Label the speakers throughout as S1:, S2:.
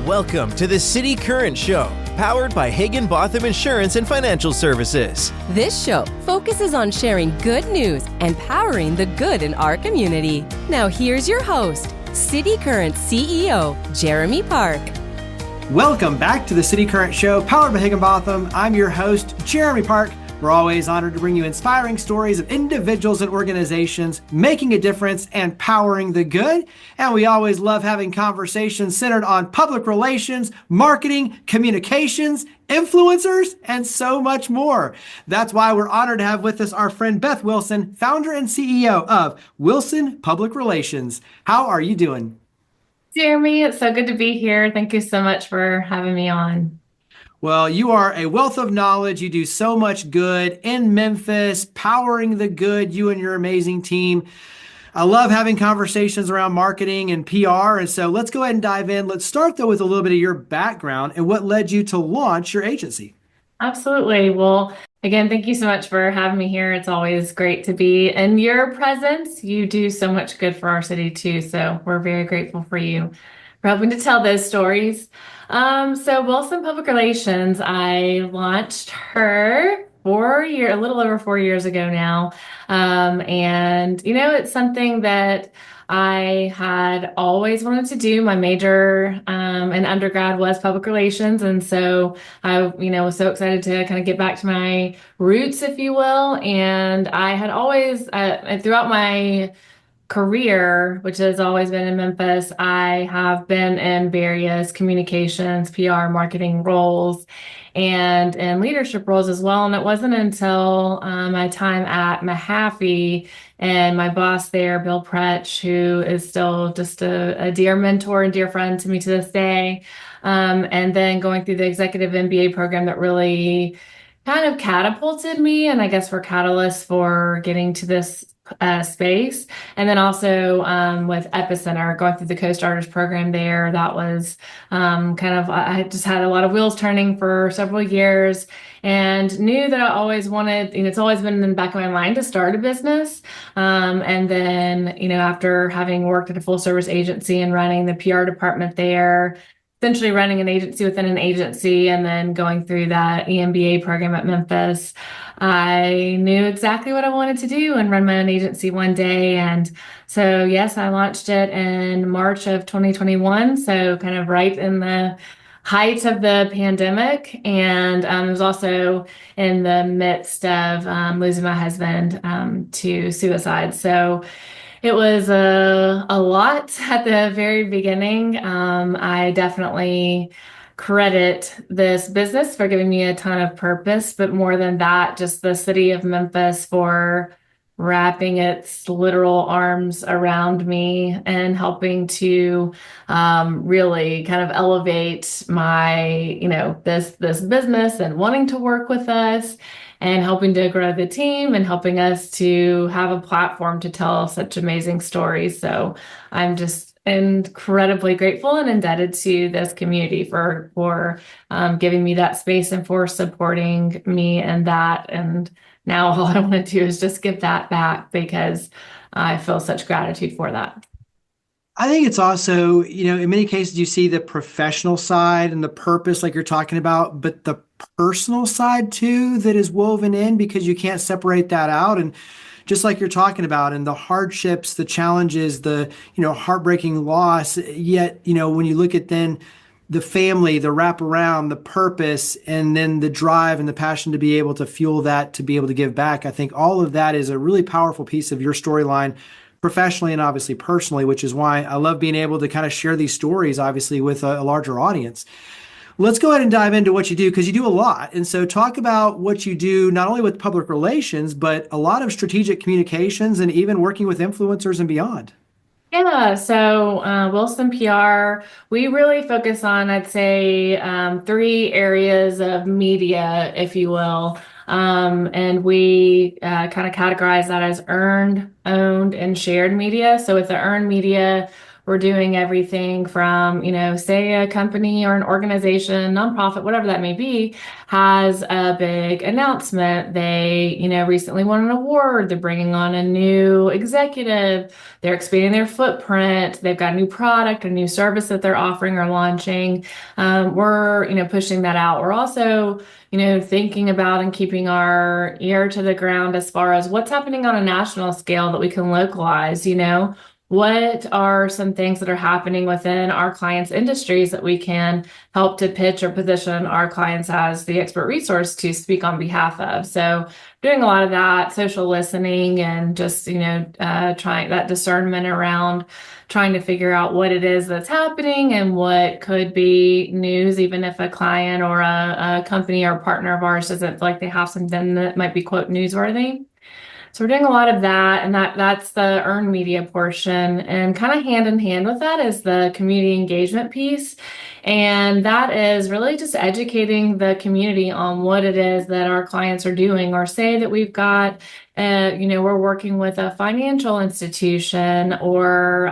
S1: Welcome to the City Current Show, powered by Hagen-Botham Insurance and Financial Services.
S2: This show focuses on sharing good news and powering the good in our community. Now here's your host, City Current CEO, Jeremy Park.
S3: Welcome back to the City Current Show, powered by Hagen-Botham. I'm your host, Jeremy Park. We're always honored to bring you inspiring stories of individuals and organizations making a difference and powering the good. And we always love having conversations centered on public relations, marketing, communications, influencers, and so much more. That's why we're honored to have with us our friend Beth Wilson, founder and CEO of Wilson Public Relations. How are you doing?
S4: Jeremy, it's so good to be here. Thank you so much for having me on.
S3: Well, you are a wealth of knowledge. You do so much good in Memphis, powering the good, you and your amazing team. I love having conversations around marketing and PR. And so let's go ahead and dive in. Let's start, though, with a little bit of your background and what led you to launch your agency.
S4: Absolutely. Well, again, thank you so much for having me here. It's always great to be in your presence. You do so much good for our city, too. So we're very grateful for you for helping to tell those stories. So Wilson Public Relations, I launched her a little over 4 years ago now. And, it's something that I had always wanted to do. My major in undergrad was public relations. And so I, was so excited to kind of get back to my roots, if you will. And I had always, throughout my career, which has always been in Memphis, I have been in various communications, PR, marketing roles, and in leadership roles as well. And it wasn't until my time at Mahaffey and my boss there, Bill Pretch, who is still just a dear mentor and dear friend to me to this day, and then going through the Executive MBA program that really kind of catapulted me, and I guess were catalysts for getting to this space. And then also with Epicenter, going through the co-starters program there, that was I just had a lot of wheels turning for several years and knew that I always wanted, it's always been in the back of my mind to start a business. And then, after having worked at a full service agency and running the PR department there, essentially running an agency within an agency, and then going through that EMBA program at Memphis, I knew exactly what I wanted to do and run my own agency one day. And so, yes, I launched it in March of 2021. So kind of right in the height of the pandemic. And it was also in the midst of losing my husband to suicide. So it was a lot at the very beginning. I definitely credit this business for giving me a ton of purpose, but more than that, just the city of Memphis for wrapping its literal arms around me and helping to really kind of elevate my, this business and wanting to work with us and helping to grow the team and helping us to have a platform to tell such amazing stories. So I'm just incredibly grateful and indebted to this community for giving me that space and for supporting me in that. And now all I want to do is just give that back because I feel such gratitude for that.
S3: I think it's also, in many cases you see the professional side and the purpose like you're talking about, but the personal side too that is woven in because you can't separate that out. And just like you're talking about, and the hardships, the challenges, the, heartbreaking loss, yet, when you look at then the family, the wraparound, the purpose, and then the drive and the passion to be able to fuel that, to be able to give back, I think all of that is a really powerful piece of your storyline, professionally and obviously personally, which is why I love being able to kind of share these stories, obviously, with a larger audience. Let's go ahead and dive into what you do, because you do a lot. And so talk about what you do, not only with public relations, but a lot of strategic communications and even working with influencers and beyond.
S4: Yeah, so Wilson PR, we really focus on, I'd say, 3 areas of media, if you will. And we kind of categorize that as earned, owned, and shared media. So with the earned media, we're doing everything from, say a company or an organization, nonprofit, whatever that may be, has a big announcement. They, recently won an award. They're bringing on a new executive. They're expanding their footprint. They've got a new product, a new service that they're offering or launching. We're, pushing that out. We're also, thinking about and keeping our ear to the ground as far as what's happening on a national scale that we can localize, what are some things that are happening within our clients' industries that we can help to pitch or position our clients as the expert resource to speak on behalf of? So doing a lot of that, social listening, and just, trying that discernment around trying to figure out what it is that's happening and what could be news, even if a client or a company or partner of ours doesn't feel like they have something that might be, quote, newsworthy. So we're doing a lot of that, and that's the earned media portion. And kind of hand in hand with that is the community engagement piece. And that is really just educating the community on what it is that our clients are doing, or say that we've got, we're working with a financial institution or,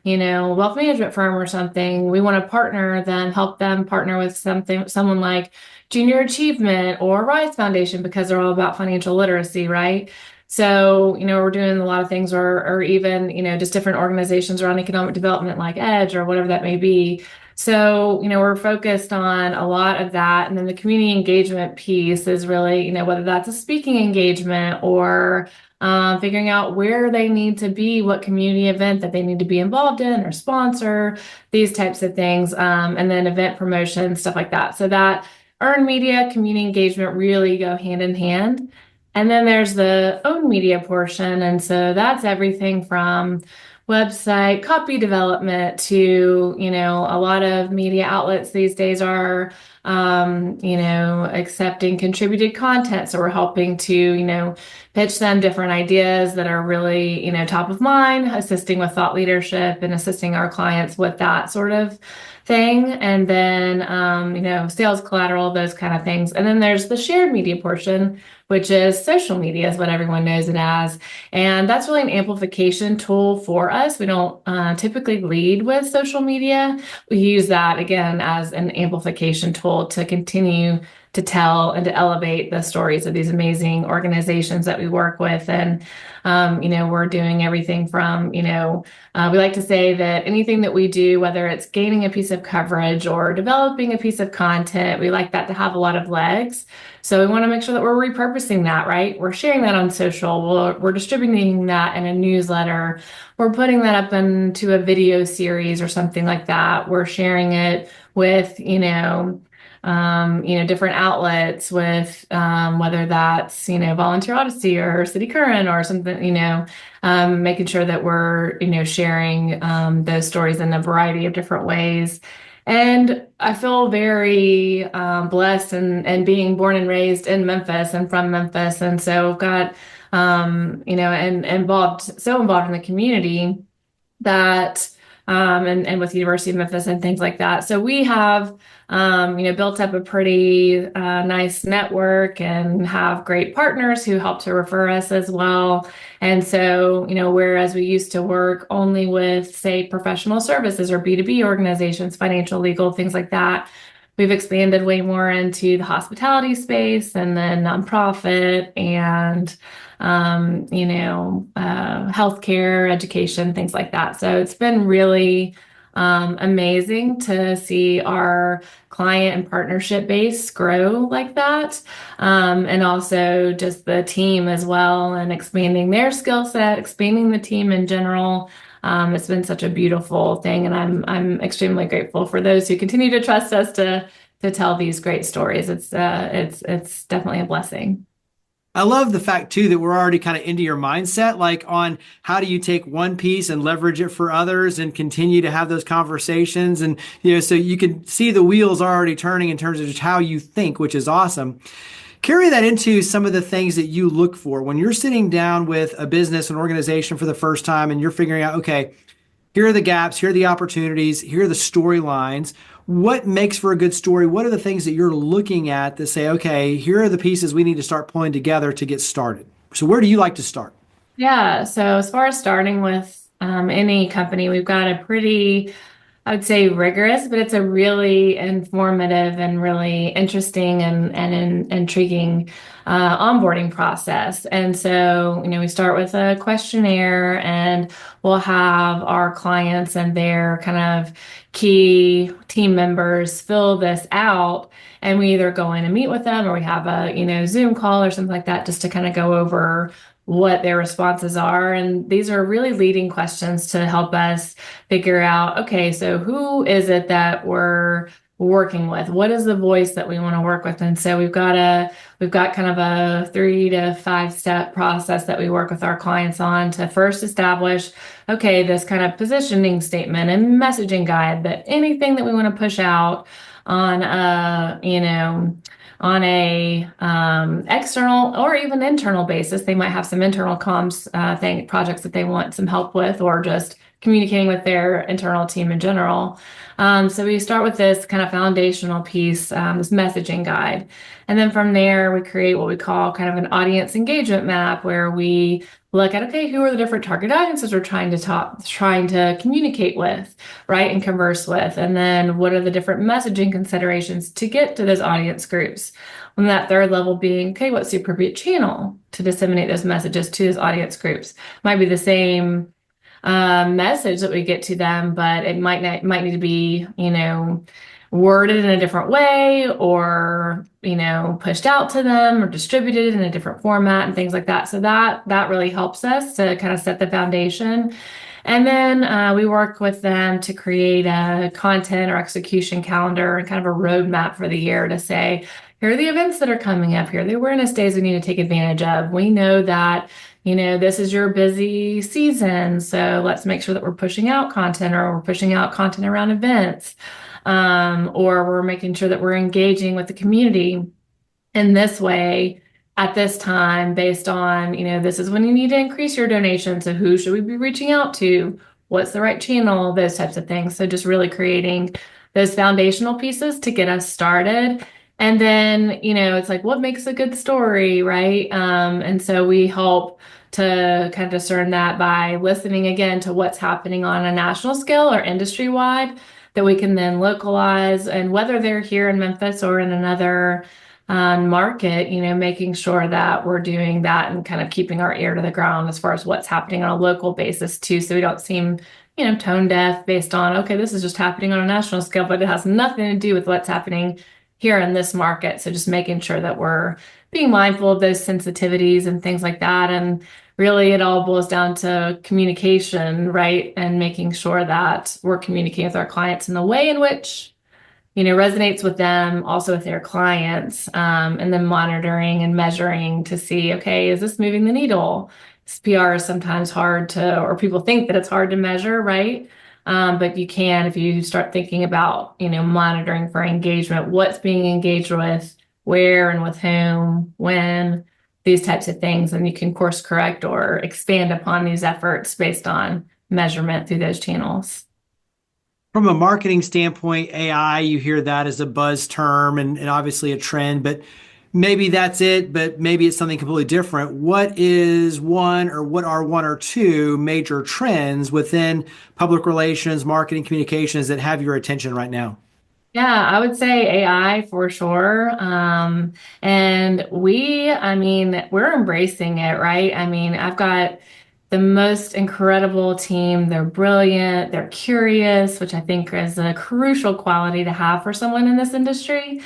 S4: wealth management firm or something. We want to partner them, help them partner with someone like Junior Achievement or Rise Foundation, because they're all about financial literacy, right? So, we're doing a lot of things, or even, just different organizations around economic development like EDGE or whatever that may be. So, we're focused on a lot of that. And then the community engagement piece is really, whether that's a speaking engagement or figuring out where they need to be, what community event that they need to be involved in or sponsor, these types of things, and then event promotion, stuff like that. So that earned media, community engagement really go hand in hand. And then there's the owned media portion. And so that's everything from website copy development to, a lot of media outlets these days are, accepting contributed content. So we're helping to, pitch them different ideas that are really, top of mind, assisting with thought leadership and assisting our clients with that sort of thing. And then, sales collateral, those kind of things. And then there's the shared media portion, which is social media is what everyone knows it as. And that's really an amplification tool for us. We don't typically lead with social media. We use that, again, as an amplification tool to continue to tell and to elevate the stories of these amazing organizations that we work with. And, we're doing everything from, we like to say that anything that we do, whether it's gaining a piece of coverage or developing a piece of content, we like that to have a lot of legs. So we want to make sure that we're repurposing that, right? We're sharing that on social. We're distributing that in a newsletter. We're putting that up into a video series or something like that. We're sharing it with, different outlets with, whether that's, Volunteer Odyssey or City Current or something, making sure that we're, sharing those stories in a variety of different ways. And I feel very blessed and being born and raised in Memphis and from Memphis. And so I've got, and involved in the community that, and with the University of Memphis and things like that. So we have, built up a pretty nice network and have great partners who help to refer us as well. And so, whereas we used to work only with, say, professional services or B2B organizations, financial, legal, things like that, we've expanded way more into the hospitality space and then nonprofit and, healthcare, education, things like that. So it's been really amazing to see our client and partnership base grow like that. And also just the team as well and expanding their skill set, expanding the team in general. It's been such a beautiful thing. And I'm extremely grateful for those who continue to trust us to tell these great stories. It's definitely a blessing.
S3: I love the fact too that we're already kind of into your mindset, like on how do you take one piece and leverage it for others and continue to have those conversations. And, so you can see the wheels already turning in terms of just how you think, which is awesome. Carry that into some of the things that you look for when you're sitting down with a business, an organization for the first time, and you're figuring out, okay, here are the gaps, here are the opportunities, here are the storylines. What makes for a good story? What are the things that you're looking at that say, okay, here are the pieces we need to start pulling together to get started? So where do you like to start?
S4: Yeah. So as far as starting with any company, we've got a pretty, I would say, rigorous, but it's a really informative and really interesting and intriguing onboarding process. And so, we start with a questionnaire, and we'll have our clients and their kind of key team members fill this out. And we either go in and meet with them, or we have a, Zoom call or something like that, just to kind of go over what their responses are. And these are really leading questions to help us figure out, okay, so who is it that we're working with? What is the voice that we want to work with? And so we've got kind of a 3 to 5 step process that we work with our clients on to first establish, okay, this kind of positioning statement and messaging guide, that anything that we want to push out on a external or even internal basis. They might have some internal comms projects that they want some help with, or just communicating with their internal team in general. So we start with this kind of foundational piece, this messaging guide. And then from there, we create what we call kind of an audience engagement map, where we look at, okay, who are the different target audiences we're trying to communicate with, right, and converse with, and then what are the different messaging considerations to get to those audience groups. And that third level being, okay, what's the appropriate channel to disseminate those messages to those audience groups? Might be the same message that we get to them, but it might need to be, worded in a different way, or, pushed out to them, or distributed in a different format and things like that. So that really helps us to kind of set the foundation. And then we work with them to create a content or execution calendar and kind of a roadmap for the year to say, here are the events that are coming up. Here are the awareness days we need to take advantage of. We know that, this is your busy season, so let's make sure that we're pushing out content, or we're pushing out content around events, or we're making sure that we're engaging with the community in this way at this time, based on, this is when you need to increase your donation. So who should we be reaching out to? What's the right channel? Those types of things. So just really creating those foundational pieces to get us started. And then, it's like, what makes a good story, right? And so we help to kind of discern that by listening again to what's happening on a national scale or industry wide, that we can then localize, and whether they're here in Memphis or in another market, making sure that we're doing that and kind of keeping our ear to the ground as far as what's happening on a local basis too, so we don't seem tone deaf based on, okay, this is just happening on a national scale, but it has nothing to do with what's happening here in this market. So just making sure that we're being mindful of those sensitivities and things like that. And really, it all boils down to communication, right? And making sure that we're communicating with our clients in the way in which, resonates with them, also with their clients, and then monitoring and measuring to see, okay, is this moving the needle? PR is sometimes hard to, or people think that it's hard to measure, right? But you can, if you start thinking about, monitoring for engagement, what's being engaged with, where and with whom, when, these types of things, and you can course correct or expand upon these efforts based on measurement through those channels.
S3: From a marketing standpoint, AI, you hear that as a buzz term and obviously a trend, but maybe that's it, but maybe it's something completely different. What are one or two major trends within public relations, marketing, communications that have your attention right now?
S4: Yeah, I would say AI for sure. And we're embracing it, right? I've got the most incredible team. They're brilliant, they're curious, which I think is a crucial quality to have for someone in this industry.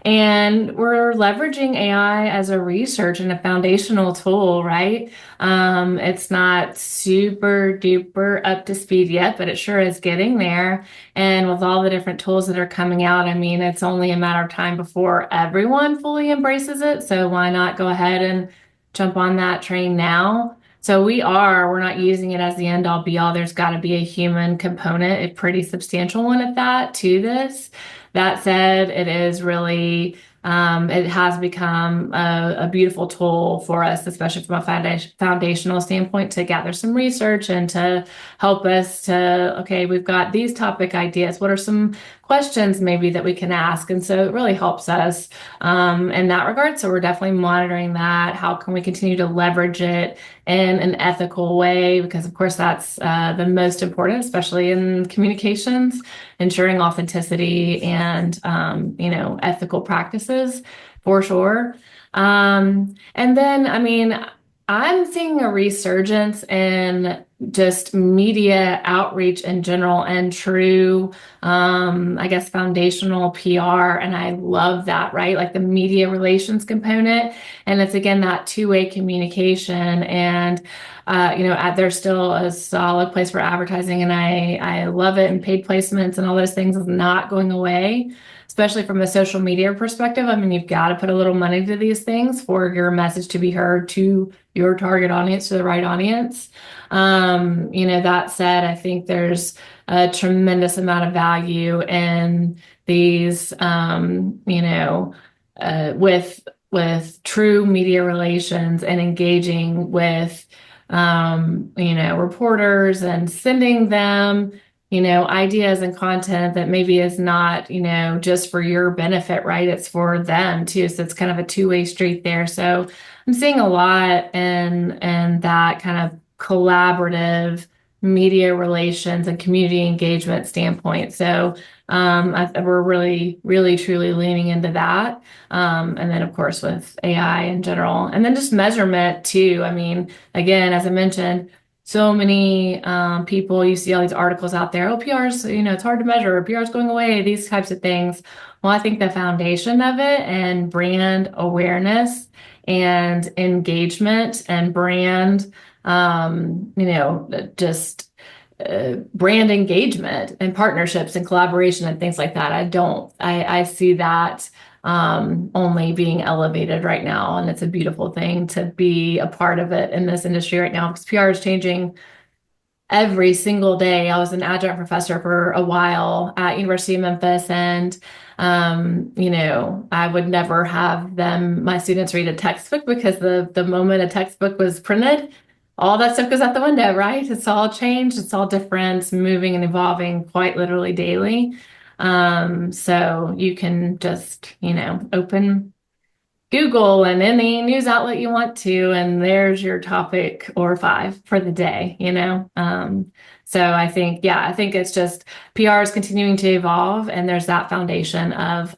S4: And we're leveraging AI as a research and a foundational tool, right? It's not super duper up to speed yet, but it sure is getting there. And with all the different tools that are coming out, it's only a matter of time before everyone fully embraces it. So why not go ahead and jump on that train now? So we're not using it as the end all be all. There's got to be a human component, a pretty substantial one at that, to this. That said, it is really, it has become a beautiful tool for us, especially from a foundational standpoint, to gather some research and to help us to, okay, we've got these topic ideas. What are some questions maybe that we can ask. And so it really helps us in that regard. So we're definitely monitoring that. How can we continue to leverage it in an ethical way? Because of course that's the most important, especially in communications, ensuring authenticity and ethical practices for sure. And then, I mean, I'm seeing a resurgence in just media outreach in general and true, I guess, foundational PR. And I love that, right? Like the media relations component. And it's again, that two-way communication. And, there's still a solid place for advertising. And I love it. And paid placements and all those things is not going away, especially from a social media perspective. I mean, you've got to put a little money to these things for your message to be heard to your target audience, to the right audience. That said, I think there's a tremendous amount of value in these, with true media relations and engaging with, reporters and sending them ideas and content that maybe is not, just for your benefit, right? It's for them too. So it's kind of a two-way street there. So I'm seeing a lot in that kind of collaborative media relations and community engagement standpoint. So we're really, really, truly leaning into that. And then, of course, with AI in general, and then just measurement too. I mean, again, as I mentioned, so many people, you see all these articles out there, PR's, it's hard to measure, PR's going away, these types of things. Well, I think the foundation of it and brand awareness and engagement and brand, brand engagement and partnerships and collaboration and things like that. I see that only being elevated right now. And it's a beautiful thing to be a part of it in this industry right now, because PR is changing every single day. I was an adjunct professor for a while at University of Memphis, and I would never have my students read a textbook, because the moment a textbook was printed, all that stuff goes out the window, right? It's all changed. It's all different. It's moving and evolving quite literally daily. So you can just, open Google and any news outlet you want to, and there's your topic or 5 for the day, So I think it's just PR is continuing to evolve, and there's that foundation of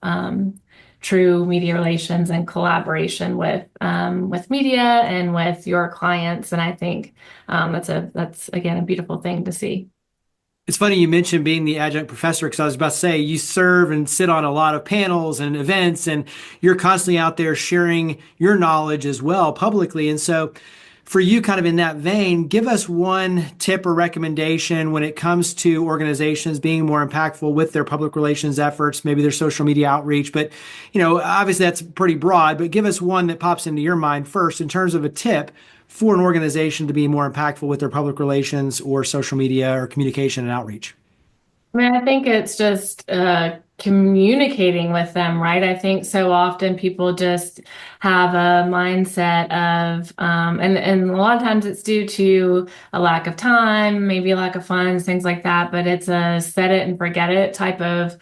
S4: true media relations and collaboration with media and with your clients. And I think that's again a beautiful thing to see.
S3: It's funny you mentioned being the adjunct professor, because I was about to say you serve and sit on a lot of panels and events, and you're constantly out there sharing your knowledge as well publicly. And so for you, kind of in that vein, give us one tip or recommendation when it comes to organizations being more impactful with their public relations efforts, maybe their social media outreach. But, obviously that's pretty broad, but give us one that pops into your mind first in terms of a tip for an organization to be more impactful with their public relations or social media or communication and outreach.
S4: I mean, I think it's just communicating with them, right? I think so often people just have a mindset of, and a lot of times it's due to a lack of time, maybe a lack of funds, things like that, but it's a set it and forget it type of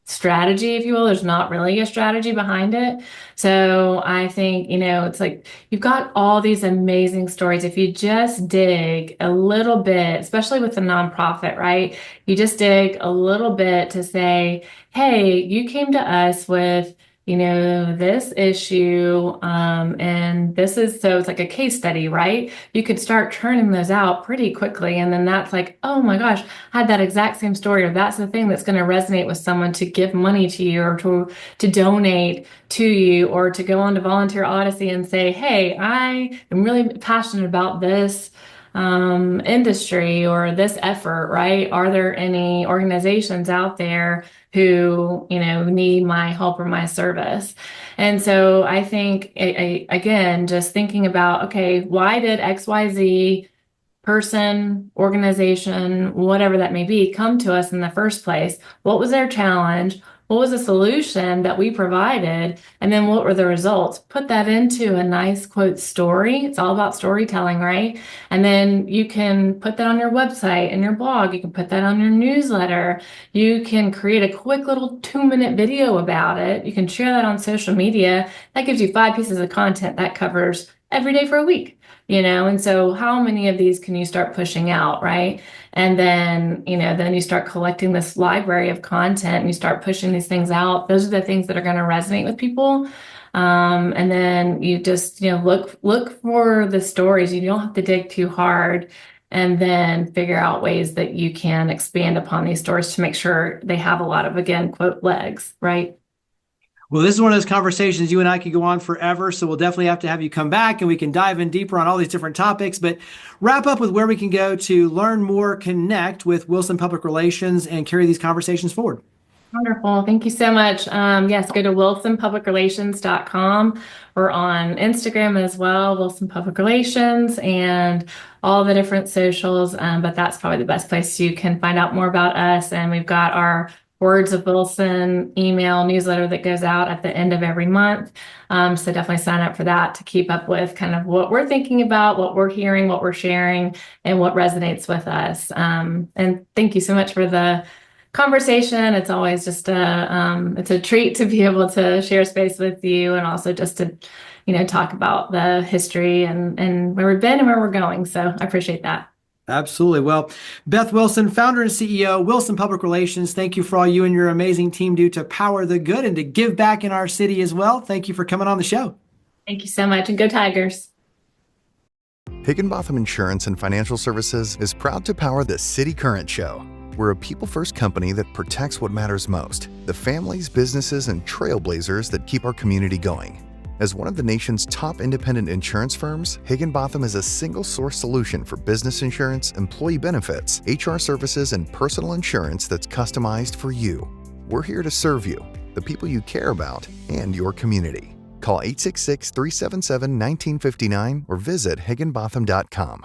S4: strategy, if you will. There's not really a strategy behind it. So I think, it's like you've got all these amazing stories. If you just dig a little bit, especially with a nonprofit, right? You just dig a little bit to say, hey, you came to us with, this issue, and this is, so it's like a case study, right? You could start churning those out pretty quickly. And then that's like, oh my gosh, I had that exact same story, or that's the thing that's going to resonate with someone to give money to you, or to donate to you, or to go on to Volunteer Odyssey and say, hey, I am really passionate about this industry or this effort, right? Are there any organizations out there who, need my help or my service? And so I think, again, just thinking about, okay, why did XYZ person, organization, whatever that may be, come to us in the first place? What was their challenge? what was the solution that we provided, and then what were the results. Put that into a nice quote story. It's all about storytelling, right? And then you can put that on your website and your blog. You can put that on your newsletter. You can create a quick little 2-minute video about it. You can share that on social media. That gives you 5 pieces of content that covers every day for a week, and so how many of these can you start pushing out, right? And then, then you start collecting this library of content and you start pushing these things out. Those are the things that are going to resonate with people. And then you just, look for the stories. You don't have to dig too hard, and then figure out ways that you can expand upon these stories to make sure they have a lot of, again, quote, legs, right?
S3: Well, this is one of those conversations you and I could go on forever, so we'll definitely have to have you come back and we can dive in deeper on all these different topics. But wrap up with where we can go to learn more, connect with Wilson Public Relations, and carry these conversations forward.
S4: Wonderful. Thank you so much. Yes, go to wilsonpublicrelations.com. We're on Instagram as well, Wilson Public Relations, and all the different socials. But that's probably the best place you can find out more about us. And we've got our Words of Wilson email newsletter that goes out at the end of every month. So definitely sign up for that to keep up with kind of what we're thinking about, what we're hearing, what we're sharing, and what resonates with us. And thank you so much for the conversation. It's always just it's a treat to be able to share space with you, and also just to, talk about the history and where we've been and where we're going. So I appreciate that.
S3: Absolutely. Well, Beth Wilson, founder and CEO, Wilson Public Relations, thank you for all you and your amazing team do to power the good and to give back in our city as well. Thank you for coming on the show.
S4: Thank you so much, and go Tigers.
S5: Higginbotham Insurance and Financial Services is proud to power the City Current Show. We're a people-first company that protects what matters most, the families, businesses, and trailblazers that keep our community going. As one of the nation's top independent insurance firms, Higginbotham is a single-source solution for business insurance, employee benefits, HR services, and personal insurance that's customized for you. We're here to serve you, the people you care about, and your community. Call 866-377-1959 or visit higginbotham.com.